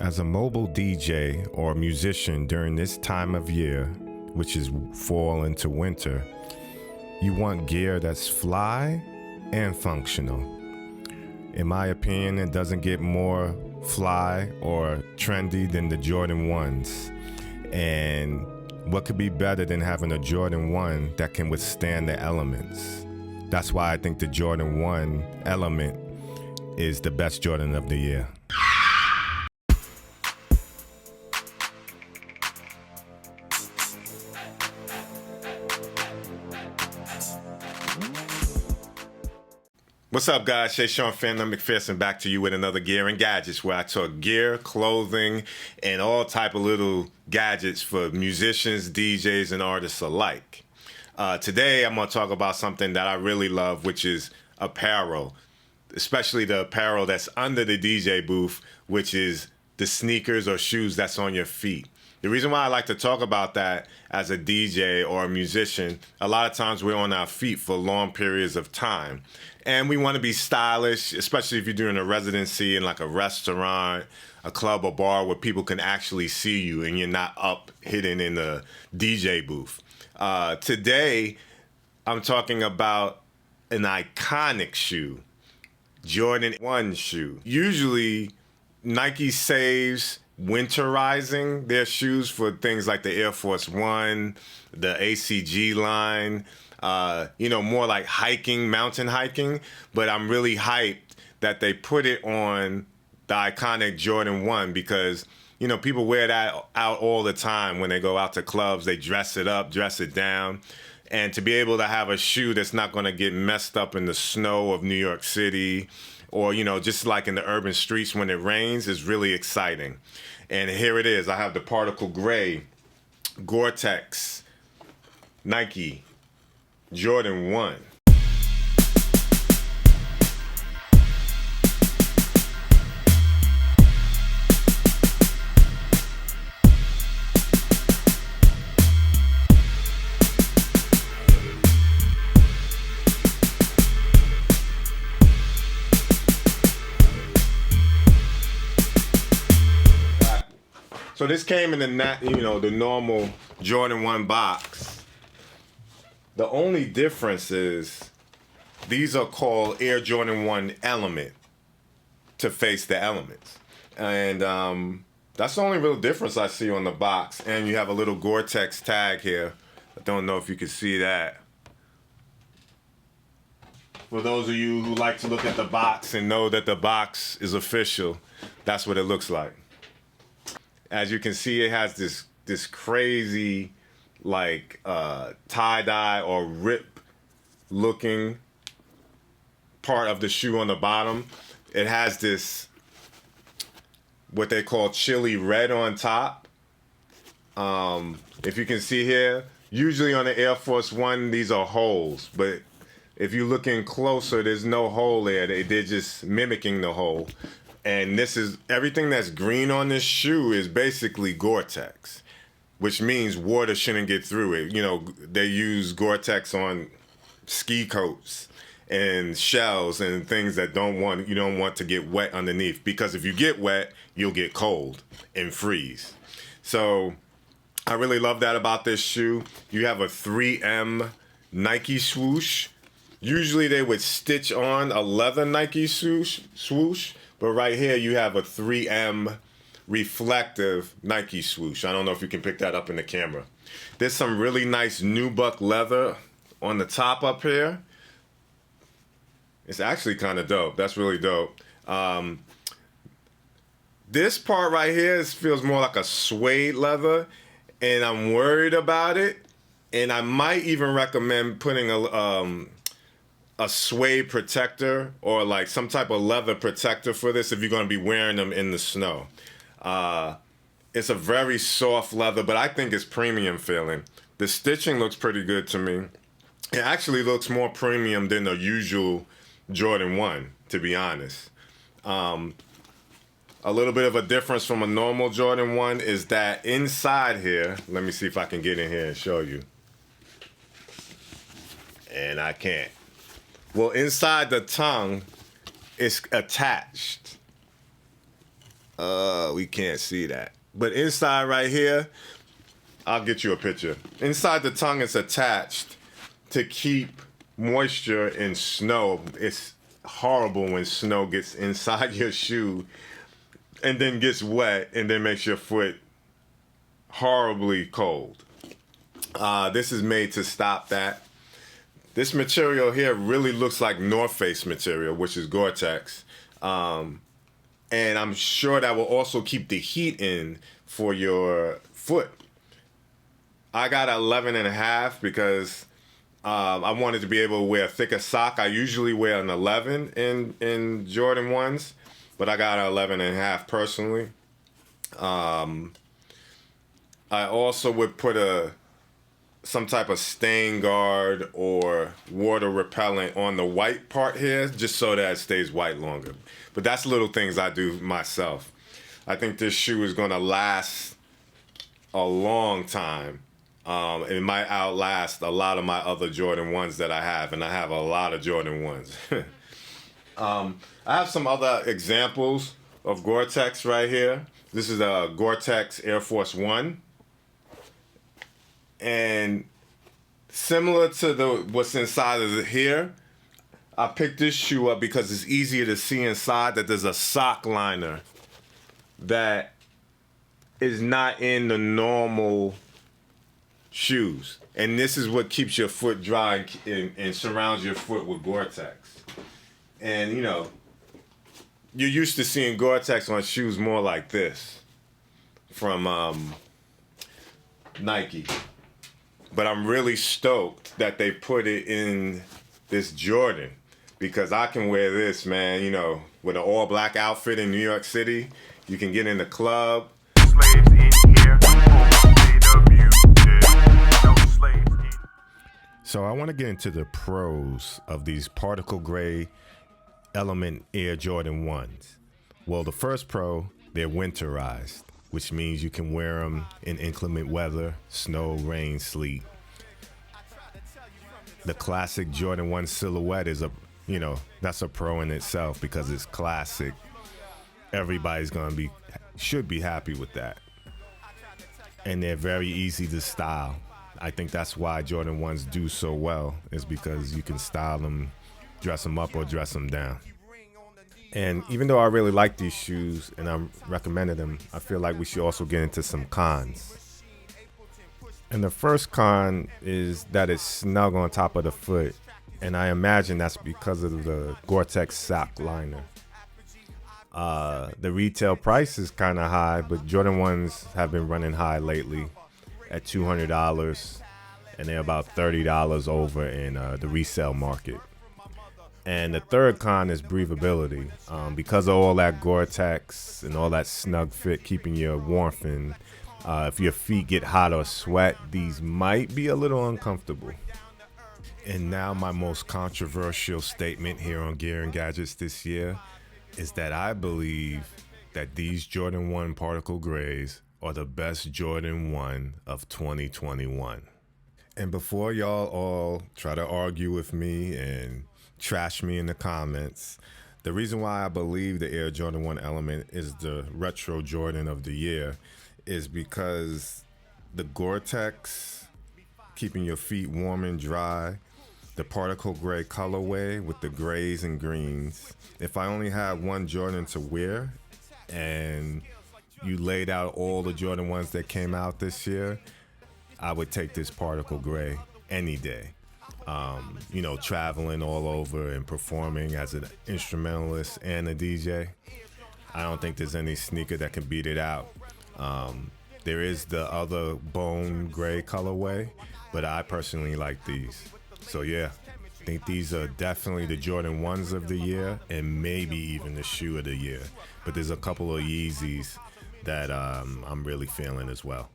As a mobile DJ or musician during this time of year, which is fall into winter, you want gear that's fly and functional. In my opinion, it doesn't get more fly or trendy than the Jordan 1s. And what could be better than having a Jordan 1 that can withstand the elements? That's why I think the Jordan 1 element is the best Jordan of the year. What's up, guys? Sean Phearnone McPherson back to you with another Gear and Gadgets, where I talk gear, clothing, and all type of little gadgets for musicians, DJs, and artists alike. Today, I'm going to talk about something that I really love, which is apparel, especially the apparel that's under the DJ booth, which is the sneakers or shoes that's on your feet. The reason why I like to talk about that as a DJ or a musician, a lot of times we're on our feet for long periods of time. And we want to be stylish, especially if you're doing a residency in like a restaurant, a club or bar where people can actually see you and you're not up hidden in the DJ booth. Today, I'm talking about an iconic shoe, Jordan 1 shoe. Usually, Nike saves winterizing their shoes for things like the Air Force 1, the ACG line, more like hiking, mountain hiking. But I'm really hyped that they put it on the iconic Jordan 1 because, people wear that out all the time when they go out to clubs. They dress it up, dress it down. And to be able to have a shoe that's not going to get messed up in the snow of New York City or, just like in the urban streets when it rains is really exciting. And here it is. I have the particle gray Gore-Tex Nike Jordan 1. So this came in the normal Jordan 1 box. The only difference is these are called Air Jordan 1 Element to face the elements. And that's the only real difference I see on the box. And you have a little Gore-Tex tag here. I don't know if you can see that. For those of you who like to look at the box and know that the box is official, that's what it looks like. As you can see, it has this crazy tie-dye or rip looking part of the shoe on the bottom. It has this what they call chili red on top. If you can see here, usually on the Air Force 1 these are holes, but if you look in closer, there's no hole there. They're just mimicking the hole. And this is everything that's green on this shoe is basically Gore-Tex, which means water shouldn't get through it. They use Gore-Tex on ski coats and shells and things that you don't want to get wet underneath, because if you get wet, you'll get cold and freeze. So I really love that about this shoe. You have a 3M Nike swoosh. Usually they would stitch on a leather Nike swoosh. But right here, you have a 3M reflective Nike swoosh. I don't know if you can pick that up in the camera. There's some really nice nubuck leather on the top up here. It's actually kind of dope. That's really dope. This part right here feels more like a suede leather, and I'm worried about it. And I might even recommend putting a suede protector or like some type of leather protector for this if you're going to be wearing them in the snow. It's a very soft leather, but I think it's premium feeling. The stitching looks pretty good to me. It actually looks more premium than the usual Jordan 1, to be honest. A little bit of a difference from a normal Jordan 1 is that inside here, let me see if I can get in here and show you. And I can't. Well, inside the tongue, it's attached. We can't see that. But inside right here, I'll get you a picture. Inside the tongue is attached to keep moisture in snow. It's horrible when snow gets inside your shoe and then gets wet and then makes your foot horribly cold. This is made to stop that. This material here really looks like North Face material, which is Gore-Tex. And I'm sure that will also keep the heat in for your foot. I got 11 and a half because I wanted to be able to wear a thicker sock. I usually wear an 11 in Jordan 1s, but I got an 11 and a half personally. I also would put some type of stain guard or water repellent on the white part here, just so that it stays white longer. But that's little things I do myself. I think this shoe is going to last a long time. It might outlast a lot of my other Jordan 1s that I have, and I have a lot of Jordan 1s. I have some other examples of Gore-Tex right here. This is a Gore-Tex Air Force 1. And similar to what's inside of here, I picked this shoe up because it's easier to see inside that there's a sock liner that is not in the normal shoes. And this is what keeps your foot dry and surrounds your foot with Gore-Tex. And, you know, you're used to seeing Gore-Tex on shoes more like this from Nike. But I'm really stoked that they put it in this Jordan because I can wear this, man, you know, with an all-black outfit in New York City. You can get in the club. Slaves in here. So I want to get into the pros of these particle gray Element Air Jordan 1s. Well, the first pro, they're winterized, which means you can wear them in inclement weather, snow, rain, sleet. The classic Jordan 1 silhouette is that's a pro in itself because it's classic. Everybody's should be happy with that. And they're very easy to style. I think that's why Jordan 1s do so well, is because you can style them, dress them up or dress them down. And even though I really like these shoes and I'm recommending them, I feel like we should also get into some cons. And the first con is that it's snug on top of the foot. And I imagine that's because of the Gore-Tex sock liner. The retail price is kind of high, but Jordan 1s have been running high lately at $200. And they're about $30 over in the resale market. And the third con is breathability. Because of all that Gore-Tex and all that snug fit keeping you warmth in, if your feet get hot or sweat, these might be a little uncomfortable. And now my most controversial statement here on Gear and Gadgets this year is that I believe that these Jordan 1 particle grays are the best Jordan 1 of 2021. And before y'all all try to argue with me and trash me in the comments, the reason why I believe the Air Jordan 1 Element is the retro Jordan of the year is because the Gore-Tex keeping your feet warm and dry, the particle gray colorway with the grays and greens. If I only had one Jordan to wear and you laid out all the Jordan 1s that came out this year, I would take this particle gray any day. Traveling all over and performing as an instrumentalist and a DJ, I don't think there's any sneaker that can beat it out. There is the other bone gray colorway, but I personally like these. So yeah, I think these are definitely the Jordan 1s of the year and maybe even the shoe of the year. But there's a couple of Yeezys that I'm really feeling as well.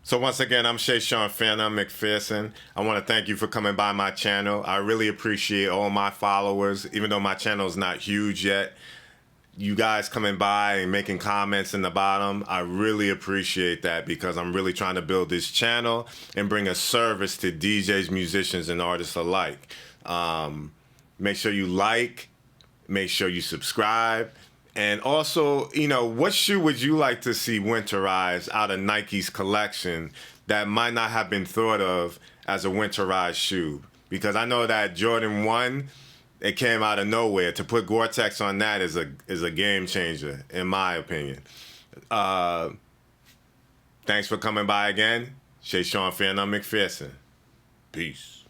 So once again, I'm Phearnone McPherson. I want to thank you for coming by my channel. I really appreciate all my followers, even though my channel is not huge yet. You guys coming by and making comments in the bottom, I really appreciate that because I'm really trying to build this channel and bring a service to DJs, musicians, and artists alike. Make sure you like, make sure you subscribe, And also, what shoe would you like to see winterized out of Nike's collection that might not have been thought of as a winterized shoe? Because I know that Jordan 1, it came out of nowhere. To put Gore-Tex on that is a game changer, in my opinion. Thanks for coming by again. Shay Sean Phearnone McPherson. Peace.